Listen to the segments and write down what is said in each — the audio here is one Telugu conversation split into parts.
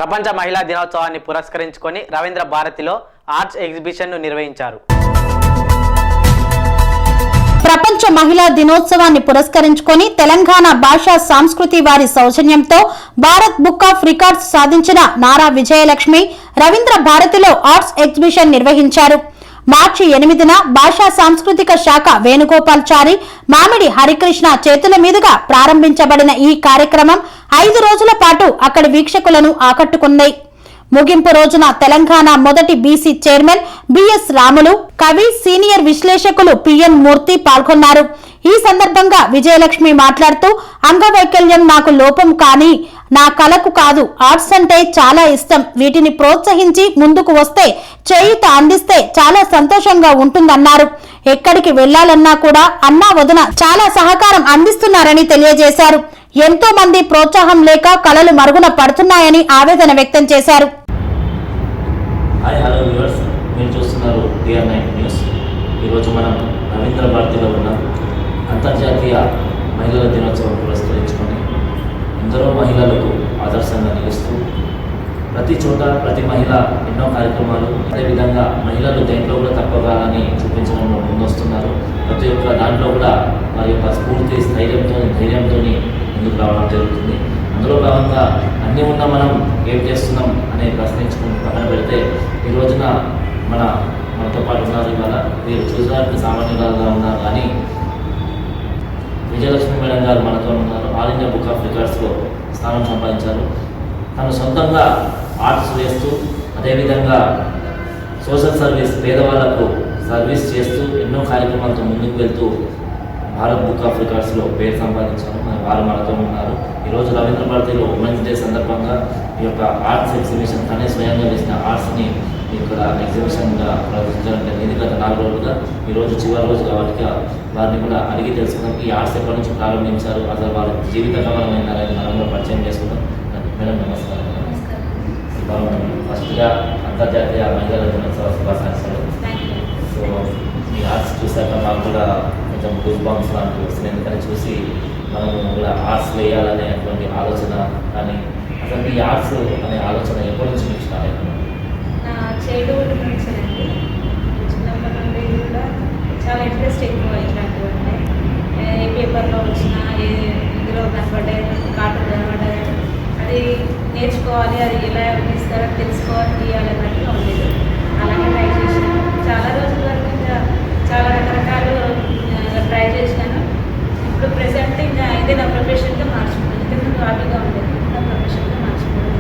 ప్రపంచ మహిళా దినోత్సవాన్ని పురస్కరించుకొని రవీంద్ర భారతిలో ఆర్ట్స్ ఎగ్జిబిషన్ను నిర్వహించారు. ప్రపంచ మహిళా దినోత్సవాన్ని పురస్కరించుకొని తెలంగాణ భాషా సంస్కృతి వారి సౌజన్యంతో భారత్ బుక్ ఆఫ్ రికార్డ్స్ సాధించిన నారా విజయలక్ష్మి రవీంద్ర భారతిలో ఆర్ట్స్ ఎగ్జిబిషన్ నిర్వహించారు. మార్చి 8న భాషా సాంస్కృతిక శాఖ వేణుగోపాల్చారి, మామిడి హరికృష్ణ చేతుల మీదుగా ప్రారంభించబడిన ఈ కార్యక్రమం 5 రోజుల పాటు అక్కడి వీక్షకులను ఆకట్టుకుంది. ముగింపు రోజున తెలంగాణ మొదటి బీసీ చైర్మన్ బిఎస్ రాములు, కవి, సీనియర్ విశ్లేషకులు పిఎన్ మూర్తి పాల్గొన్నారు. ఈ సందర్భంగా విజయలక్ష్మి మాట్లాడుతూ, అంగవైకల్యం నాకు లోపం కానీ నా కళకు కాదు, ఆర్ట్స్ అంటే చాలా ఇష్టం. వీటిని ప్రోత్సహించి ముందుకు వస్తే, చేయూత అందిస్తే చాలా సంతోషంగా ఉంటుందన్నారు. ఎక్కడికి వెళ్లాలన్నా కూడా అన్నా వదిన చాలా సహకారం అందిస్తున్నారని తెలియజేశారు. ఎంతో మంది ప్రోత్సాహం లేక కళలు మరుగున పడుతున్నాయని ఆవేదన వ్యక్తం చేశారు. హలో వ్యూవర్స్, మీరు చూస్తున్నారు DR9 న్యూస్. ఈరోజు మనం రవీంద్ర భారతిలో ఉన్న అంతర్జాతీయ మహిళల దినోత్సవం పురస్కరించుకొని ఎందరో మహిళలకు ఆదర్శంగా నిలుస్తూ ప్రతి చోట ప్రతి మహిళ ఎన్నో కార్యక్రమాలు, అదేవిధంగా మహిళలు దేంట్లో కూడా తప్పగాలని చూపించడంలో ముందొస్తున్నారు. ప్రతి ఒక్క దాంట్లో కూడా వారి యొక్క స్ఫూర్తి ధైర్యంతో ముందుకు రావడం జరుగుతుంది. అందులో భాగంగా అన్నీ ఉన్న మనం ఏం చేస్తున్నాం అనే ప్రశ్నించుకుని పక్కన పెడితే ఈ రోజున మనతో పాటు ఉన్నారు. ఇవాళ మీరు చూసడానికి సామాన్యులుగా ఉన్నారు, కానీ విజయలక్ష్మి మేడం గారు మనతో ఉన్నారు. ఆల్ ఇండియా బుక్ ఆఫ్ రికార్డ్స్లో స్థానం సంపాదించారు. తను సొంతంగా ఆర్ట్స్ వేస్తూ, అదేవిధంగా సోషల్ సర్వీస్, పేదవాళ్లకు సర్వీస్ చేస్తూ ఎన్నో కార్యక్రమాలతో ముందుకు వెళ్తూ భారత్ బుక్ ఆఫ్ రికార్డ్స్లో పేరు సంపాదించారు. వారు మనతో ఉన్నారు. ఈరోజు రవీంద్ర భారతిలో ఉమెన్స్ డే సందర్భంగా ఈ యొక్క ఆర్ట్స్ ఎగ్జిబిషన్ తనే స్వయంగా వేసిన ఆర్ట్స్ని ఇక్కడ ఎగ్జిబిషన్గా ప్రదర్శించడం జరిగింది. గత 4 రోజులుగా ఈరోజు చివరి రోజు కాబట్టి వారిని కూడా అడిగి తెలుసుకున్నాం. ఈ ఆర్ట్స్ ఎప్పటి నుంచి ప్రారంభించారు, అసలు వారి జీవిత గమనం ఏంటనేది మనం కూడా పరిచయం చేసుకుంటాం. మేడం నమస్కారం. ఫస్ట్గా అంతర్జాతీయ మహిళల దినోత్సవ శుభాకాంక్షలు. సో ఈ ఆర్ట్స్ చూసాక మాకు కూడా కొంచెం గూస్ బంప్స్ లాంటివి వస్తుంది. ఎందుకని చూసి మనము కూడా ఆర్ట్స్ వేయాలనేటువంటి ఆలోచన, కానీ అసలు ఈ ఆర్ట్స్ అనే ఆలోచన ఎప్పటి నుంచి మీకు స్టార్ట్ అయిపోయింది? చైల్డ్హుడ్ నుంచి అండి. చిన్నప్పటి నుండి కూడా చాలా ఇంట్రెస్ట్ ఎక్కువ ఇట్లాంటివన్నీ. ఏ పేపర్లో వచ్చినా, ఇందులో కనపడ్డాయి, కార్టూన్ కనపడ్డాయి, అది నేర్చుకోవాలి, అది ఎలా ఇస్తారో తెలుసుకోవాలి, తీయాలి అన్నట్టుగా ఉండేది. అలాగే ట్రై చేసాను. చాలా రోజుల వరకు ఇంకా చాలా రకరకాలు ట్రై చేసినాను. ఇప్పుడు ప్రెసెంట్ ఇంకా ఇదే నా ప్రొఫెషన్గా మార్చుకున్నాను. ఇంతకుముందు హాబీగా ఉండేది, నా ప్రొఫెషన్గా మార్చుకున్నాను.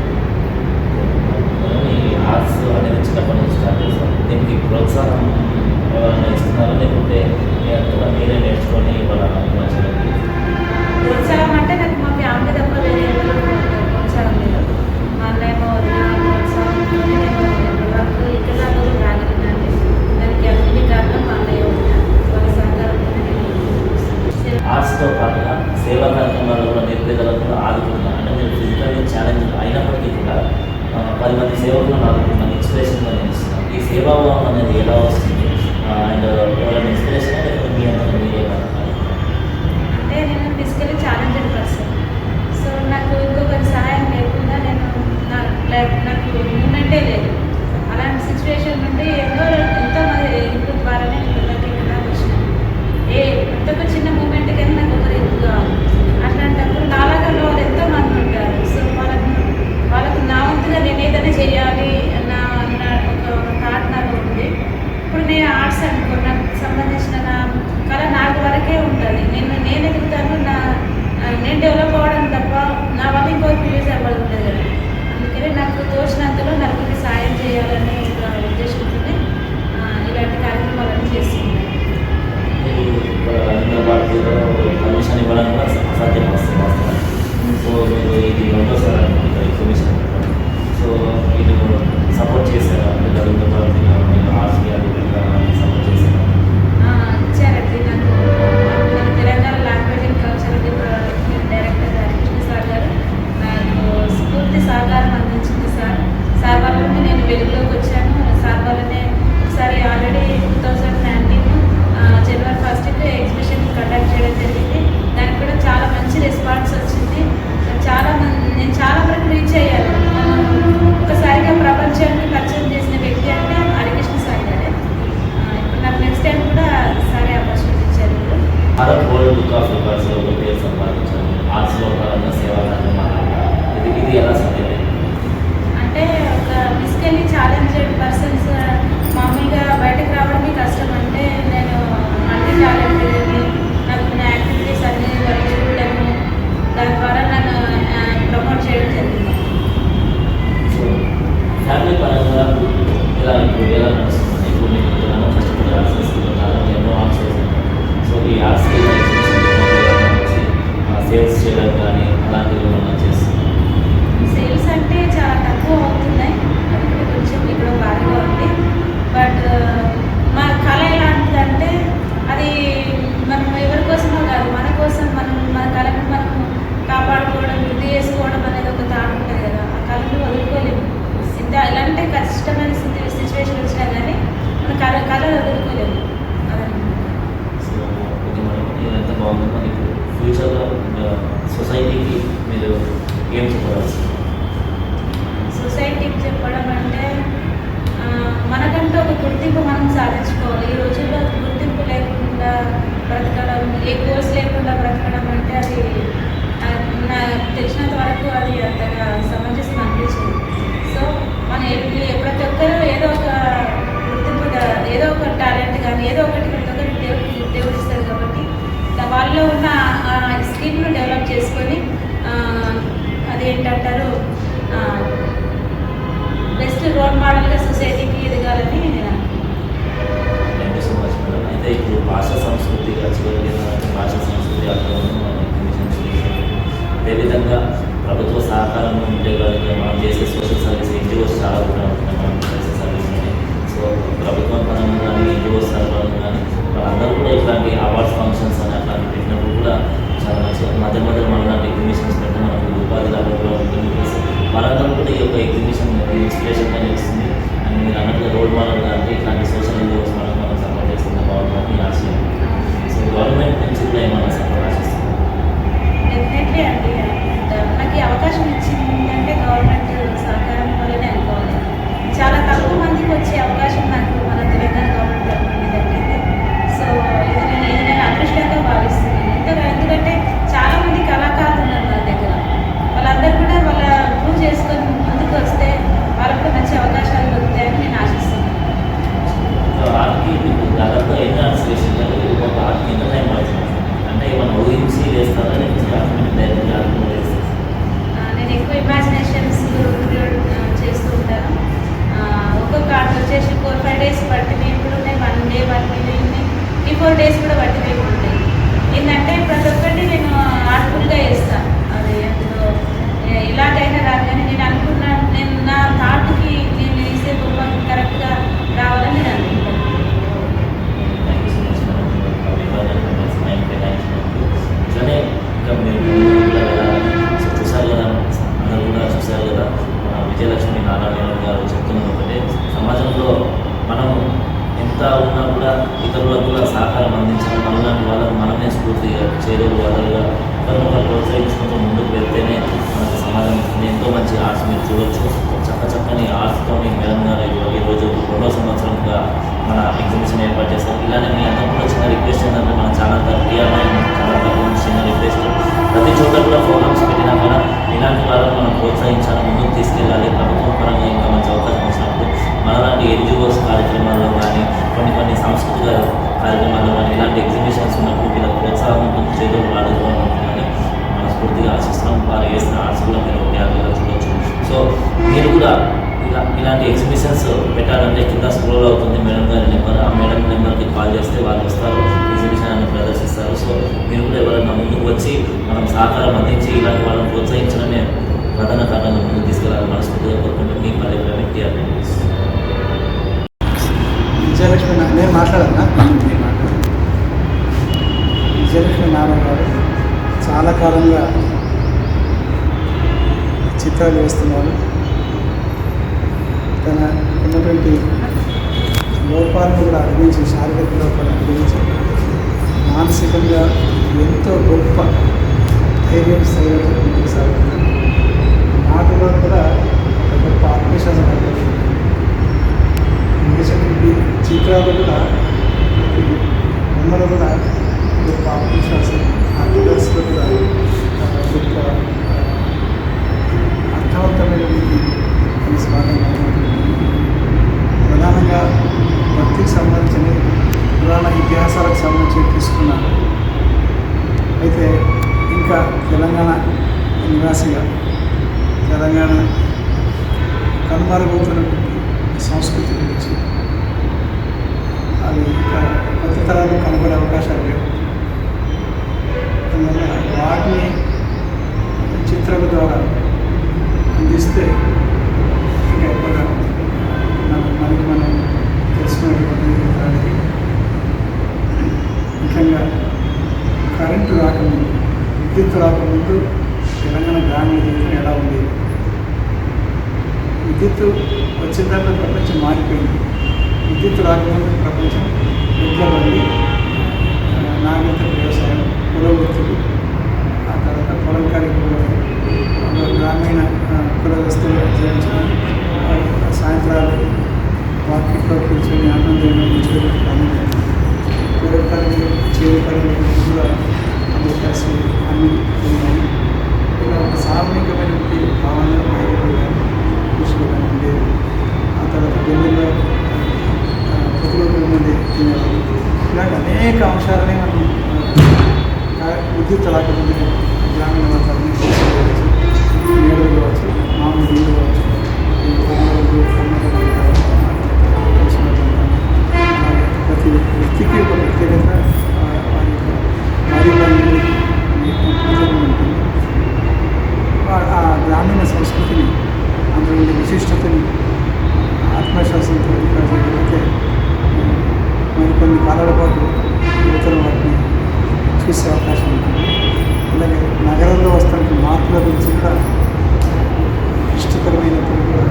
ఆర్ట్స్ అనేది చిన్నప్పటి నుంచి స్టార్ట్ చేస్తాను. దీనికి ప్రోత్సాహం ఇస్తున్నారు, లేకుంటే మీరే నేర్చుకొని ప్రోత్సాహం అంటే నాకు మా ఫ్యామిలీ తప్ప వేరే ఎవరు ప్రోత్సాహం లేదు. మా అన్నయ్య ప్రోత్సాహం వరకు ఇక్కడ రోజు రాగలిగినండి. దానికి అన్ని కారణం మా అన్నయ్య వాళ్ళ సహకారంతో. ఆర్ట్స్తో పాటుగా సేవా కార్యక్రమాలు కూడా నిరుపేదలకు కూడా ఆదుకుంటున్నారు. అంటే మీరు ఫిజికల్లీ ఛాలెంజ్ అయినప్పటికీ కూడా 10 మంది సేవకులను ఆదుకుంటున్నాను, ఇన్స్పిరేషన్గా నిలుస్తున్నాను. ఈ సేవాభావం అనేది ఎలా వస్తుంది? అండ్ ఎవరైనా ఇన్స్పిరేషన్ లేకపోతే మీ అంతా అంటే నేను ఫిజికల్లీ ఛాలెంజ్డ్ పర్సన్. సో నాకు ఇంకొకరి సహాయం లేకుండా నాకు మూమెంటే లేదు. అలాంటి సిచ్యువేషన్ నుండి ఎంతోమంది ఇంటి ద్వారానే నాకు వచ్చినాను. ఎంతకు చిన్న మూమెంట్ కానీ నాకు ఒకరు ఎక్కువ కావాలి. అట్లాంటప్పుడు నాలాగా వాళ్ళు ఎంతోమంది ఉంటారు. సో వాళ్ళకు నా వంతుగా నేను ఏదైనా చేయాలి అన్న ఒక థాట్ నాకు ఉంది. ఇప్పుడు నేను ఆర్ట్స్ అనుకో, నాకు సంబంధించిన నా కళ నాకు వరకే ఉంటుంది. నేను ఎదుగుతాను, నేను డెవలప్ అవ్వడం తప్ప నా వల్ల ఇంకొకరికి యూజ్ అవ్వదు కదా. అందుకని నాకు తోచినంతలో నలుగురికి సాయం చేయాలనే ఉద్దేశంతో ఇలాంటి కార్యక్రమాలన్నీ చేస్తున్నాను. రవీంద్ర భారతిలో పర్మిషన్ ఇవ్వడం కూడా అసాధ్యం వస్తుంది. సో మీరు ఇది రెండోసారి ఎగ్జిబిషన్, సో ఇది సపోర్ట్ చేశారా? రవీంద్ర భారతిలో ఆర్ట్స్కి సపోర్ట్ చేశారా? అకాడమిక్ పరంగా ఎలా నడుస్తుంది? ఇప్పుడు మీకు ఏదైనా కష్టపడి ఆర్ట్స్ తీసుకుంటున్నారు, ఎన్నో ఆర్ట్స్ వేస్తున్నారు. సో ఈ ఆర్ట్స్ సేల్స్ చేయడం కానీ అలాంటివి ఏమైనా చేస్తున్నారు? సేల్స్ అంటే చాలా తక్కువ అవుతున్నాయి, అది కూడా కొంచెం ఇక్కడ బాగా ఉంది. బట్ మా కళ ఎలాంటిదంటే అది మనం ఎవరి కోసమో కాదు, మన కోసం మన కళను మనం కాపాడుకోవడం, వృద్ధి చేసుకోవడం అనేది ఒక థాట్ ఉంటుంది కదా. ఆ కళను వదులుకోలేము. ఎలాంటి కష్టమైన సిచ్యువేషన్ వచ్చినా కానీ మన కళ వదులుకోలేము. సో ఓకే మేడం, ఇదంతా బాగుంది. మరి ఫ్యూచర్లో సొసైటీకి మీరు ఏం చెప్పవచ్చు? సొసైటీకి చెప్పడం అంటే మనకంటూ ఒక గుర్తింపు మనం సాధించుకోవాలి. ఈ రోజుల్లో గుర్తింపు లేకుండా బ్రతకడం, ఏ కోర్స్ లేకుండా బ్రతకడం అంటే అది నాకు తెలిసినంత వరకు అది అంతగా సమంజసం అనిపించింది. సో మన ప్రతి ఒక్కరూ ఏదో ఒక గుర్తింపు, ఏదో ఒక టాలెంట్ కానీ ఏదో ఒకటి ప్రతి ఒక్కరికి దేవుడు ఇస్తారు కాబట్టి వాళ్ళలో ఉన్న స్కిల్ను డెవలప్ చేసుకొని అదేంటంటారు బెస్ట్ రోల్ మోడల్గా సొసైటీకి ఎదగాలని నేను thank you so much madam. అయితే ఇప్పుడు భాషా సంస్కృతిగా చివరికి భాషా సంస్కృతి అదేవిధంగా ప్రభుత్వ సహకారం ఉంటే కనుక మనం చేసే సోషల్ సర్వీస్ ఎన్జిఓస్ చాలా కూడా ఉంటున్నాయి మనం చేసే సర్వీస్. సో ప్రభుత్వం పరంగా కానీ ఎన్జిఓస్ పరంగా కానీ వాళ్ళందరూ కూడా ఇట్లాంటి అవార్డ్స్ ఫంక్షన్స్ అని అట్లాంటి పెట్టినప్పుడు కూడా చాలా మంచిగా మధ్య మధ్యలో మనం లాంటి ఎగ్జిబిషన్స్ పెడితే మనకు ఉపాధి లాభం కూడా ఉంటుంది. ప్లస్ వాళ్ళందరూ కూడా ఈ యొక్క ఎగ్జిబిషన్ ఇన్స్పిరేషన్గా నిలుస్తుంది. అండ్ మీరు అన్నట్టుగా రోల్ మోడల్గా అంటే ఇట్లాంటి సోషల్ ఎన్జిఓస్ మనం సపోర్ట్ చేస్తుంటే బాగుంటుందని ఆశయం. సో గవర్నమెంట్ నుంచి కూడా ఏమైనా సపోర్ట్ ఆశిస్తుంది? డెఫినెట్లీ అండి. నాకు ఈ అవకాశం ఇచ్చిందంటే గవర్నమెంట్ సహకారం వల్లనే అనుకోవాలి. చాలా తక్కువ మందికి వచ్చే అవకాశం నాకు మన తెలంగాణ గవర్నమెంట్ తరఫున దక్కింది. సో ఇది నేను అదృష్టంగా భావిస్తున్నాను. ఎందుకంటే చాలామంది కళాకారులు ఉన్నారు నా దగ్గర. వాళ్ళందరూ కూడా వాళ్ళ ప్రూవ్ చేసుకొని ముందుకు వస్తే వాళ్ళకు కూడా మంచి అవకాశాలు దొరుకుతాయని నేను ఆశిస్తున్నాను. ఆర్ట్కి మీకు దాదాపుగా ఎన్ని ఆర్ట్స్ వేసింటారు? ఒక ఆర్ట్కి ఎంత టైం పడుతుంది? అంటే ఏమైనా ఊహించి వేస్తారా లేకపోతే డైరెక్ట్గా ఆర్ట్ వేస్తారు? నేను ఎక్కువ ఇమాజినేషన్స్ చేస్తూ ఉంటాను. ఒక్కొక్క ఆర్ట్ వచ్చేసి 4-5 డేస్ పట్టినవి కూడా ఉన్నాయి, 1 డే పట్టినవి ఉన్నాయి, 3-4 డేస్ కూడా పట్టినవి కూడా ఉన్నాయి. ఏంటంటే ప్రతి ఒక్కటి నేను ఆర్ట్ఫుల్గా వేస్తాను. అది అందులో ఇలాగైనా రాదు, కానీ నేను అనుకున్న నేను నా థాట్కి నేను వేసే బొమ్మ కరెక్ట్గా రావాలని నేను అనుకుంటాను. Thank you so much madam. ఇట్లానే ఇంకా మీరు సో చూసారు కదా, అందరూ కూడా చూసారు కదా, విజయలక్ష్మి నారాయణ గారు చెప్తున్నది ఒకటే, సమాజంలో మనం ఎంత ఉన్నా కూడా ఇతరులకు కూడా సహకారం అందించడం, మనలాంటి వాళ్ళకు మనమే స్ఫూర్తిగా చేరువు వాళ్ళగా ఒకరినొకరు ప్రోత్సహించుకుంటూ ముందుకు వెళ్తేనే మనకు సమాజం ఉంటుంది. ఎంతో మంచి ఆర్ట్స్ మీరు చూడొచ్చు. చక్కని ఆర్ట్స్తో మేడం గారు ఈరోజు 2వ సంవత్సరంగా మన ఎగ్జిబిషన్ ఏర్పాటు చేస్తారు. ఇలానే మీ అందరూ కూడా చిన్న రిక్వెస్ట్ ఏంటంటే మన ఛానల్ చిన్న రిక్వెస్ట్, ప్రతి చోట కూడా ప్రోగ్రామ్స్ పెట్టినా కూడా ఇలాంటి వాళ్ళని మనం ప్రోత్సహించాలి, ముందుకు తీసుకెళ్ళాలి. ప్రభుత్వం పరంగా ఇంకా మంచి అవకాశం వచ్చినప్పుడు మనలాంటి ఎన్జిఓస్ కార్యక్రమాల్లో కానీ కొన్ని సాంస్కృతిక కార్యక్రమాల్లో కానీ ఇలాంటి ఎగ్జిబిషన్స్ ఉన్నప్పుడు వీళ్ళకి ప్రోత్సాహం ఉంటుంది, చేతులు వాడుకోవడం ఉంటుందని మనస్ఫూర్తిగా ఆశిస్తున్నాం. వారు వేసిన ఆర్ట్స్ కూడా మీరు ధ్యానంగా చూడవచ్చు. సో మీరు కూడా ఇలాంటి ఎగ్జిబిషన్స్ పెట్టాలంటే కింద స్క్రోల్ అవుతుంది మేడం గారి నెంబర్, ఆ మేడం నెంబర్కి కాల్ చేస్తే వాళ్ళు వస్తారు, ఎగ్జిబిషన్ అని ప్రదర్శిస్తారు. సో మీరు కూడా ఎవరైనా ముందుకు వచ్చి మనం సహకారం అందించి ఇలాంటి వాళ్ళని ప్రోత్సహించడమే ప్రధాన కారణంగా ముందుకు తీసుకెళ్ళాలని మనస్ఫూర్తిగా కోరుకుంటే మీ పల్లె టీఆర్ న్యూస్. విజయలక్ష్మి నేను మాట్లాడన్నా విజయలక్ష్మి నారాయణ గారు చాలా కాలంగా చిత్రాలు వేస్తున్నారు. తన ఉన్నటువంటి లోపాలను కూడా అధిగమించి, శారీరక లోపాలను అధిగమించి మానసికంగా ఎంతో గొప్ప ధైర్యం స్థైర్యంతో ముందుకు సాగుతున్నారు. నాటులో కూడా ఒక గొప్ప ఆత్మవిశ్వాసం కలిగి మిగతా చిత్రాలు కూడా బొమ్మలు కూడా గొప్ప ఆత్మవిశ్వాసం, ఆత్మదర్శకులు కూడా గొప్ప అర్థవంతమైనటువంటి ప్రధానంగా భక్తికి సంబంధించిన పురాణ ఇతిహాసాలకు సంబంధించి తీసుకున్నాను. అయితే ఇంకా తెలంగాణ నివాసిగా తెలంగాణ కనుమరుగవుతున్నటువంటి సంస్కృతి గురించి అవి ఇంకా కొత్త తరాలు కనుగొనే అవకాశాలు లేవు. అందువల్ల వాటిని చిత్రాల ద్వారా అందిస్తే ఇంకా ఎక్కువగా మనకి మనం తెలుసుకునేటువంటి దానికి ముఖ్యంగా కరెంటు రాకముందు, విద్యుత్ రాకముందు తెలంగాణ గ్రామీణ జీవితం ఎలా ఉండేది, విద్యుత్ వచ్చిన తర్వాత ప్రపంచం మారిపోయింది. విద్యుత్ రాకముందు ప్రపంచం ఎడ్ల బండి, నాగరిక వ్యవసాయం, కుల వృత్తులు, ఆ తర్వాత పొలం కార్యక్రమాలు, గ్రామీణ కుల వస్తువులు జీవించడం, సాయంత్రాలు వాకిట్లో కూర్చొని ఆనందంగా కూర్చోబెట్టుకోవడం, కూరకాయలు చేరుకాయలు కూడా అందరూ కలిసి అన్ని తిన్నాము. ఇలా ఒక సామూహికమైనటువంటి భావన బయటకు కృషిలో ఉండేది. ఆ తర్వాత పెళ్ళిలో ప్రతిరోజు మంది తినేవాళ్ళు. ఇలాంటి అనేక అంశాలని మనం విద్యుత్ రాకముందు గ్రామీణ వాతావరణం కావచ్చు, నీళ్ళు కావచ్చు, మామూలు నీళ్ళు కావచ్చు, ప్రతి వ్యక్తికి ఒక ప్రత్యేకత వారి ఉంటుంది. ఆ గ్రామీణ సంస్కృతిని, అందులో విశిష్టతని ఆత్మవిశ్వాసంతో చేయగలిగితే మరికొన్ని కాలాల పాటు యువతలు వాటిని చూసే అవకాశం ఉంటుంది. అలాగే నగరంలో వస్తున్న మార్పుల గురించి కూడా ఇష్టకరమైనప్పుడు కూడా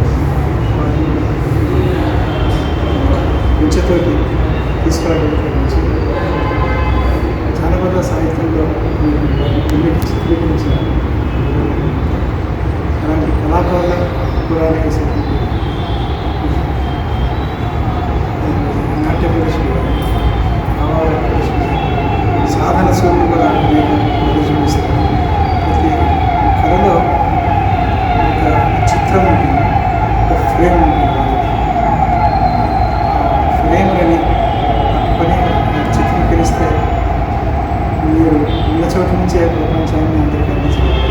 వారిని విద్యతోటి తీసుకురాగలిగే నుంచి జానపద సాహిత్యంలో కొన్నిటి చిత్రీకరించారు. అలాంటి కళాకారుల పురాణిక శక్తి నాట్య ప్రదర్శనలు, భావాల ప్రదర్శనలు, సాధన సూర్యులు కూడా అనేక ప్రదర్శనిస్తారు. ప్రతి కళలో ఒక చిత్రం ఉంటుంది, ఒక ఫ్రేమ్ ఉంటుంది. ఫ్రేమ్లని పట్టుకొని చిత్రీకరిస్తే మీరు ఉన్న చోటు నుంచే ప్రపంచాన్ని అందరికీ అందించగలరు.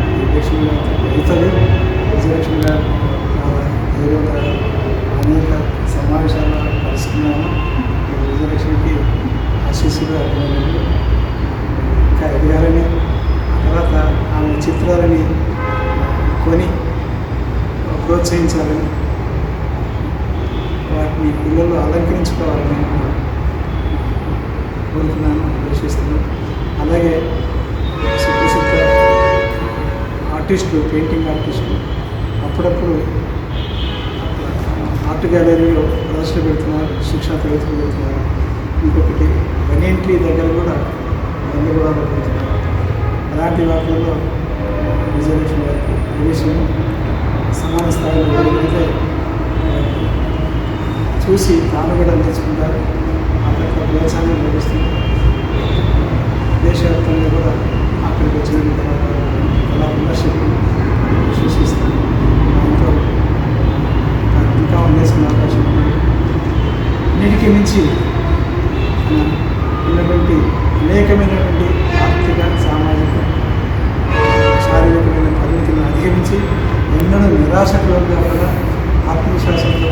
విజయలక్ష్మి గారు అవుతుంది. విజయలక్ష్మి గారు ధైర్యంగా అనేక సమావేశాలు కలుసుకున్నాము. విజయలక్ష్మికి ఆశీస్సుగా ఇంకా ఎదగాలని, తర్వాత ఆమె చిత్రాలని కొని ప్రోత్సహించాలని, వాటిని పిల్లలు అలంకరించుకోవాలని కోరుతున్నాను, ఆలోచిస్తున్నాను. అలాగే సుప్రసిద్ధ ఆర్టిస్టులు, పెయింటింగ్ ఆర్టిస్టులు అప్పుడప్పుడు ఆర్ట్ గ్యాలరీలో ప్రదర్శన పెడుతున్నారు, శిక్షణ తరగతులు పెడుతున్నారు. ఇంకొకటి బనియంట్రీ దగ్గర కూడా పెడుతున్నారు. అలాంటి వాటిల్లో విజయలక్ష్మి గారికి ప్రవేశం సమాన స్థాయిలో వెళ్ళగలిగితే చూసి తాను కూడా నేర్చుకుంటారు. అక్కడ ప్రోత్సాహం లభిస్తుంది. దేశవ్యాప్తంగా కూడా అక్కడికి వచ్చిన తర్వాత కళా విమర్శకులు సృష్టిస్తారు. దాంతో ఇంకా ఉండేసిన అవకాశం ఉంది. అన్నిటికీ మించి ఉన్నటువంటి అనేకమైనటువంటి ఆర్థిక, సామాజిక, శారీరకమైన పరిమితులను అధిగమించి ఎన్నో నిరాశకు వల్ల ఆత్మవిశ్వాసంతో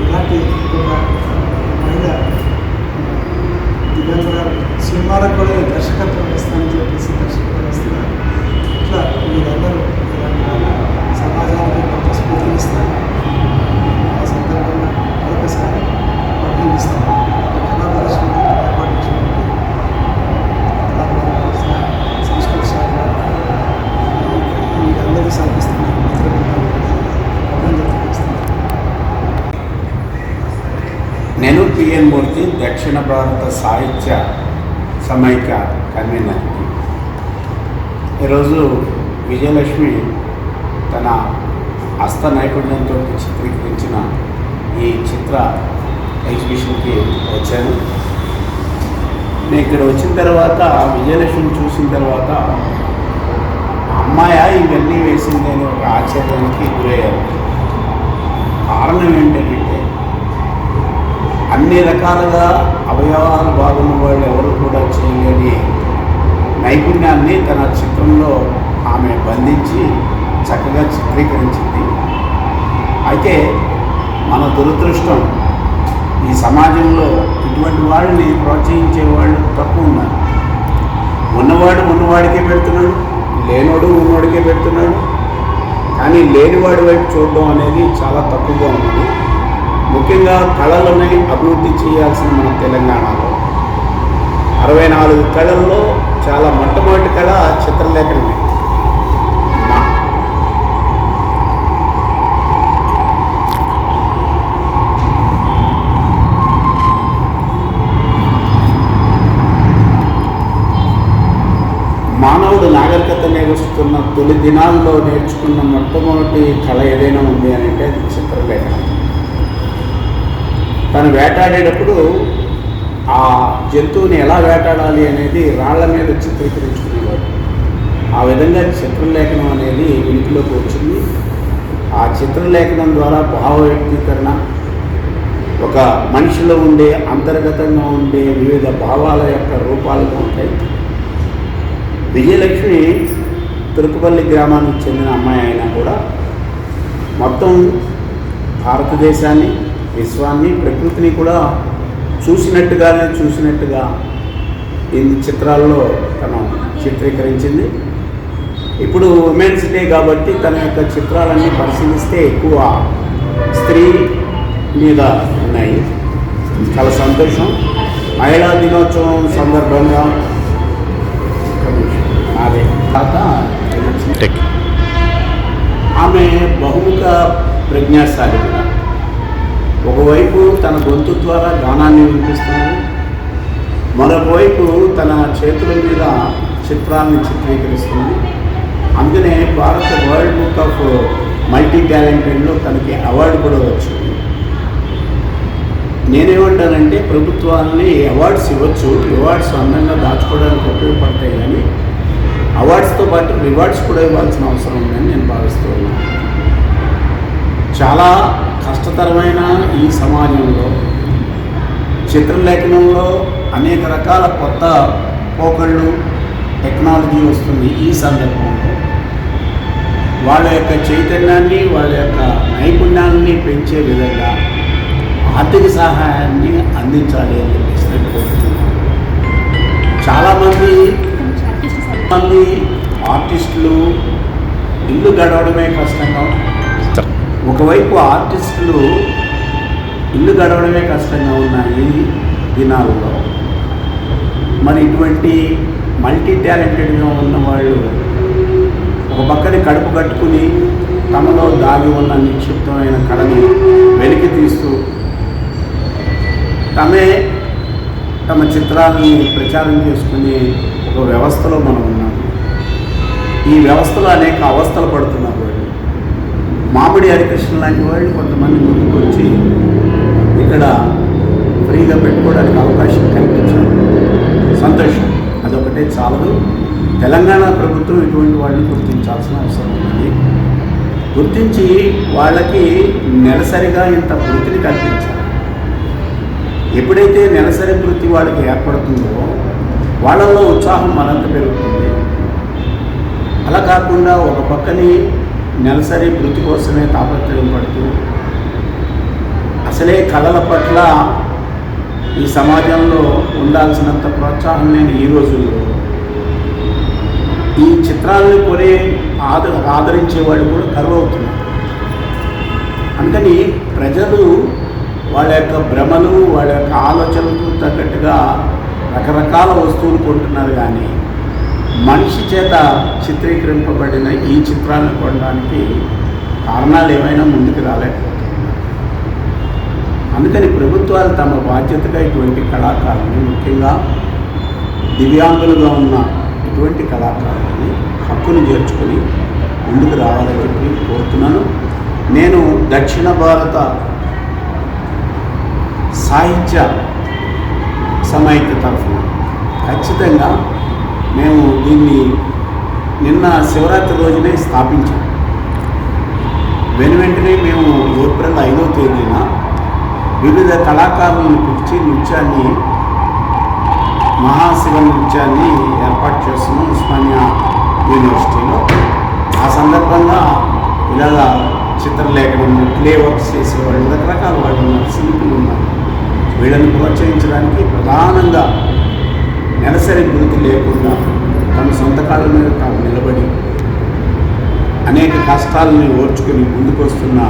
ఇలాంటి ఒక మహిళ దివ్యాంగురాలు సినిమాలకు కూడా దర్శకత్వం వేస్తానని చెప్పేసి దర్శకత్వం వేస్తున్నారు. ఇట్లా మీరందరూ సమాజానికి కొంత స్ఫూర్తినిస్తారు. ఆ సందర్భంగా మరొకసారి అభినందిస్తాను. కళా ప్రదర్శన ఏర్పాటు చేసినటువంటి సంస్కృతి శాఖ అందరికీ సాధిస్తున్నారు. నేను పిఎన్ మూర్తి, దక్షిణ భారత సాహిత్య సమైక్య కన్వీనర్. ఈరోజు విజయలక్ష్మి తన హస్త నైపుణ్యంతో చిత్రీకరించిన ఈ చిత్ర ఎగ్జిబిషన్కి వచ్చాను. నేను ఇక్కడ వచ్చిన తర్వాత విజయలక్ష్మిని చూసిన తర్వాత అమ్మాయ ఇవన్నీ వేసింది అని ఒక ఆశ్చర్యానికి గురయ్యాను. కారణం ఏంటంటే అన్ని రకాలుగా అవయవాలు బాగున్న వాళ్ళు ఎవరు కూడా చేయలేని నైపుణ్యాన్ని తన చిత్రంలో ఆమె బంధించి చక్కగా చిత్రీకరించింది. అయితే మన దురదృష్టం ఈ సమాజంలో ఇటువంటి వాళ్ళని ప్రోత్సహించే వాళ్ళు తక్కువ ఉన్నారు. ఉన్నవాడు ఉన్నవాడికే పెడుతున్నాడు, లేనోడు ఉన్నవాడికే పెడుతున్నాడు. కానీ లేనివాడి వైపు చూడడం అనేది చాలా తక్కువగా ఉంది. ముఖ్యంగా కళలని అభివృద్ధి చేయాల్సిన మన తెలంగాణలో 64 కళల్లో చాలా మొట్టమొదటి కళ చిత్రలేఖనమే. మానవుడు నాగరికత నేర్చుకున్న తొలి దినాల్లో నేర్చుకున్న మొట్టమొదటి కళ ఏదైనా ఉంది అని అంటే అది చిత్రలేఖనం. తను వేటాడేటప్పుడు ఆ జంతువుని ఎలా వేటాడాలి అనేది రాళ్ల మీద చిత్రీకరించుకునేవాడు. ఆ విధంగా చిత్రలేఖనం అనేది ఉనికిలోకి వచ్చింది. ఆ చిత్రలేఖనం ద్వారా భావ వ్యక్తీకరణ, ఒక మనిషిలో ఉండే అంతర్గతంగా ఉండే వివిధ భావాల యొక్క రూపాలుగా ఉంటాయి. విజయలక్ష్మి తురుకుపల్లి గ్రామానికి చెందిన అమ్మాయి అయినా కూడా మొత్తం భారతదేశాన్ని, విశ్వాన్ని, ప్రకృతిని కూడా చూసినట్టుగా ఈ చిత్రాల్లో తను చిత్రీకరించింది. ఇప్పుడు ఉమెన్స్ డే కాబట్టి తన యొక్క చిత్రాలన్నీ పరిశీలిస్తే ఎక్కువ స్త్రీ మీద ఉన్నాయి. చాలా సంతోషం. మహిళా దినోత్సవం సందర్భంగా అదే కాక ఆమె బహుముఖ ప్రజ్ఞాశాలి. ఒకవైపు తన గొంతు ద్వారా గానాన్ని వినిపిస్తుంది, మరొక వైపు తన చేతుల మీద చిత్రాన్ని చిత్రీకరిస్తుంది. అందుకనే భారత వరల్డ్ బుక్ ఆఫ్ మల్టీ టాలెంటెడ్లో తనకి అవార్డు కూడా వచ్చింది. నేనేమంటానంటే ప్రభుత్వాలని అవార్డ్స్ ఇవ్వచ్చు, అవార్డ్స్ అందంగా దాచుకోవడానికి ఉపయోగపడతాయి, కానీ అవార్డ్స్తో పాటు రివార్డ్స్ కూడా ఇవ్వాల్సిన అవసరం ఉందని నేను భావిస్తూ ఉన్నాను. చాలా కష్టతరమైన ఈ సమాజంలో చిత్రలేఖనంలో అనేక రకాల కొత్త పోకళ్ళు, టెక్నాలజీ వస్తుంది. ఈ సందర్భంలో వాళ్ళ యొక్క చైతన్యాన్ని, వాళ్ళ యొక్క నైపుణ్యాన్ని పెంచే విధంగా ఆర్థిక సహాయాన్ని అందించాలి అని చెప్పేసి కోరుతున్నాను. చాలామంది ఆర్టిస్టులు ఇల్లు గడవడమే కష్టంగా, ఒకవైపు ఆర్టిస్టులు ఇల్లు గడవడమే కష్టంగా ఉన్నాయి దినాల్లో. మరి ఇటువంటి మల్టీ టాలెంటెడ్గా ఉన్న వాళ్ళు ఒక పక్కని కడుపు కట్టుకుని తమలో దాగి ఉన్న నిక్షిప్తమైన కళని వెలికి తీస్తూ తమ చిత్రాలని ప్రచారం చేసుకునే ఒక వ్యవస్థలో మనం ఉన్నాము. ఈ వ్యవస్థలో అనేక అవస్థలు పడుతున్నారు వాళ్ళు. మామిడి హరికృష్ణ లాంటి వాళ్ళు కొంతమంది ముందుకు వచ్చి ఇక్కడ ఫ్రీగా పెట్టుకోవడానికి అవకాశం కల్పించారు. సంతోషం. అదొకటే చాలదు. తెలంగాణ ప్రభుత్వం ఇటువంటి వాళ్ళని గుర్తించాల్సిన అవసరం ఉంది. గుర్తించి వాళ్ళకి నెలసరిగా ఇంత వృత్తిని కల్పించాలి. ఎప్పుడైతే నెలసరి వృత్తి వాళ్ళకి ఏర్పడుతుందో వాళ్ళల్లో ఉత్సాహం మరింత పెరుగుతుంది. అలా కాకుండా ఒక పక్కని నెలసరి వృత్తి కోసమే తాపత్రయం పడుతూ అసలే కళల పట్ల ఈ సమాజంలో ఉండాల్సినంత ప్రోత్సాహం లేని ఈ రోజుల్లో ఈ చిత్రాలను కొని ఆదరించేవాడు కూడా కరువవుతున్నారు. అందుకని ప్రజలు వాళ్ళ యొక్క భ్రమలు, వాళ్ళ యొక్క ఆలోచనలకు తగ్గట్టుగా రకరకాల వస్తువులు కొంటున్నారు, కానీ మనిషి చేత చిత్రీకరింపబడిన ఈ చిత్రాలను కొనడానికి కారణాలు ఏమైనా ముందుకు రాలేకపోతున్నారు. అందుకని ప్రభుత్వాలు తమ బాధ్యతగా ఇటువంటి కళాకారులని, ముఖ్యంగా దివ్యాంగులుగా ఉన్న ఇటువంటి కళాకారులని హక్కును చేర్చుకొని ముందుకు రావాలని చెప్పి కోరుతున్నాను. నేను దక్షిణ భారత సాహిత్య సమైక్య తరఫున ఖచ్చితంగా మేము దీన్ని నిన్న శివరాత్రి రోజునే స్థాపించాం. వెంటనే మేము ఏప్రిల్ 5వ తేదీన వివిధ కళాకారులను పిలిచి నృత్యాన్ని, మహాశివ నృత్యాన్ని ఏర్పాటు చేస్తున్నాం ఉస్మానియా యూనివర్సిటీలో. ఆ సందర్భంగా ఇలాగా చిత్రలేఖనము, క్లే వర్క్స్ చేసేవాళ్ళు, రకరకాల వాళ్ళు ఉన్నారు, శిల్పులు ఉన్నారు. వీళ్ళని ప్రోత్సహించడానికి ప్రధానంగా నెలసరి వృత్తి లేకుండా తమ సొంత కాళ్ళ మీద తాము నిలబడి అనేక కష్టాలని ఓర్చుకుని ముందుకు వస్తున్న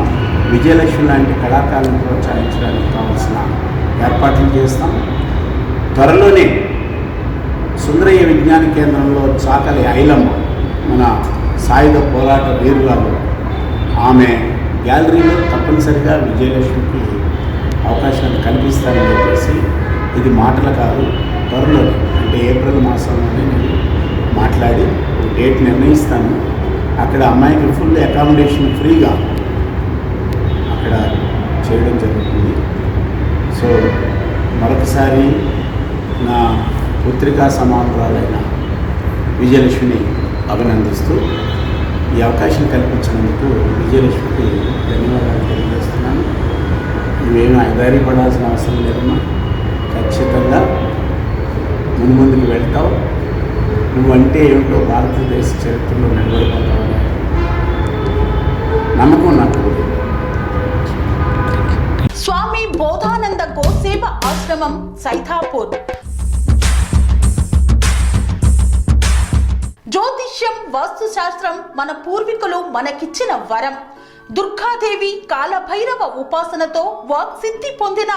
విజయలక్ష్మి లాంటి కళాకారులను ప్రోత్సహించడానికి కావాల్సిన ఏర్పాట్లు చేస్తాం. త్వరలోనే సుందరయ్య విజ్ఞాన కేంద్రంలో చాకలి ఐలమ్మ, మన సాయుధ పోరాట వీరురాలు, ఆమె గ్యాలరీలో తప్పనిసరిగా విజయలక్ష్మికి అవకాశాన్ని కల్పిస్తారని చెప్పేసి, ఇది మాటలు కాదు, త్వరలోనే అంటే ఏప్రిల్ మాసంలోనే నేను మాట్లాడి ఒక డేట్ నిర్ణయిస్తాను. అక్కడ అమ్మాయికి ఫుల్ అకామిడేషన్ ఫ్రీగా అక్కడ చేయడం జరుగుతుంది. సో మరొకసారి నా పుత్రికా సమానురాలైన విజయలక్ష్మిని అభినందిస్తూ ఈ అవకాశం కల్పించినందుకు విజయలక్ష్మికి ధన్యవాదాలు తెలియజేస్తున్నాను. నువ్వేమీ ఐదారి పడాల్సిన అవసరం లేదమ్మా, ఖచ్చితంగా ముందుకు వెళ్తావు. నువ్వంటే ఏమిటో భారతదేశ చరిత్రలో నిలబడిపోతావని నమ్మకం నాకు. స్వామి బోధానంద గోసేవ ఆశ్రమం, సైథాపూర్. జ్యోతిష్యం, వాస్తుశాస్త్రం మన పూర్వీకులు మనకిచ్చిన వరం. దుర్గాదేవి, కాలభైరవ ఉపాసనతో వాక్సిద్ధి పొందిన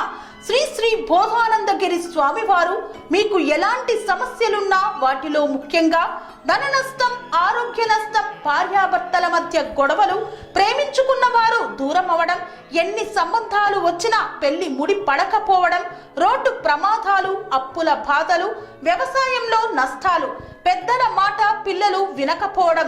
శ్రీ శ్రీ బోధానందగిరి స్వామివారు మీకు ఎలాంటి సమస్యలున్నా, వాటిలో ముఖ్యంగా ధన నష్టం, ఆరోగ్య నష్టం, భార్యాభర్తల మధ్య గొడవలు, ప్రేమించుకున్న వారు దూరం అవడం, ఎన్ని సంబంధాలు వచ్చినా పెళ్లి ముడి పడకపోవడం, రోడ్డు ప్రమాదాలు, అప్పుల బాధలు, వ్యవసాయంలో నష్టాలు, పెద్దల మాట పిల్లలు వినకపోవడం,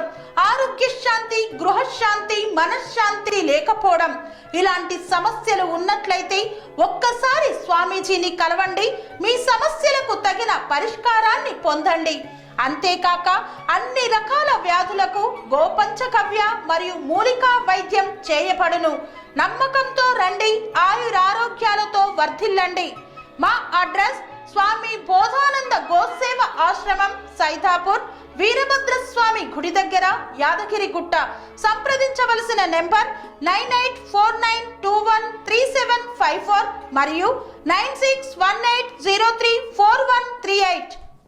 ఆరోగ్య శాంతి, గృహశాంతి, మనశ్శాంతి లేకపోవడం, ఇలాంటి సమస్యలు ఉన్నట్లయితే ఒక్కసారి స్వామీజీని కలవండి. మీ సమస్యలకు తగిన పరిష్కారాన్ని పొందండి. అంతేకాక అన్ని రకాల వ్యాధులకు గోపంచగవ్య మరియు మూలికా వైద్యం చేయబడును. నమ్మకంతో రండి, ఆయురారోగ్యాలతో వర్ధిల్లండి. మా అడ్రస్ స్వామి బోధానంద గోసేవ ఆశ్రమం, సైథాపూర్, వీరభద్రస్వామి గుడి దగ్గర, యాదగిరిగుట్ట. సంప్రదించవలసిన నెంబర్ 9849213754 మరియు 9618034138.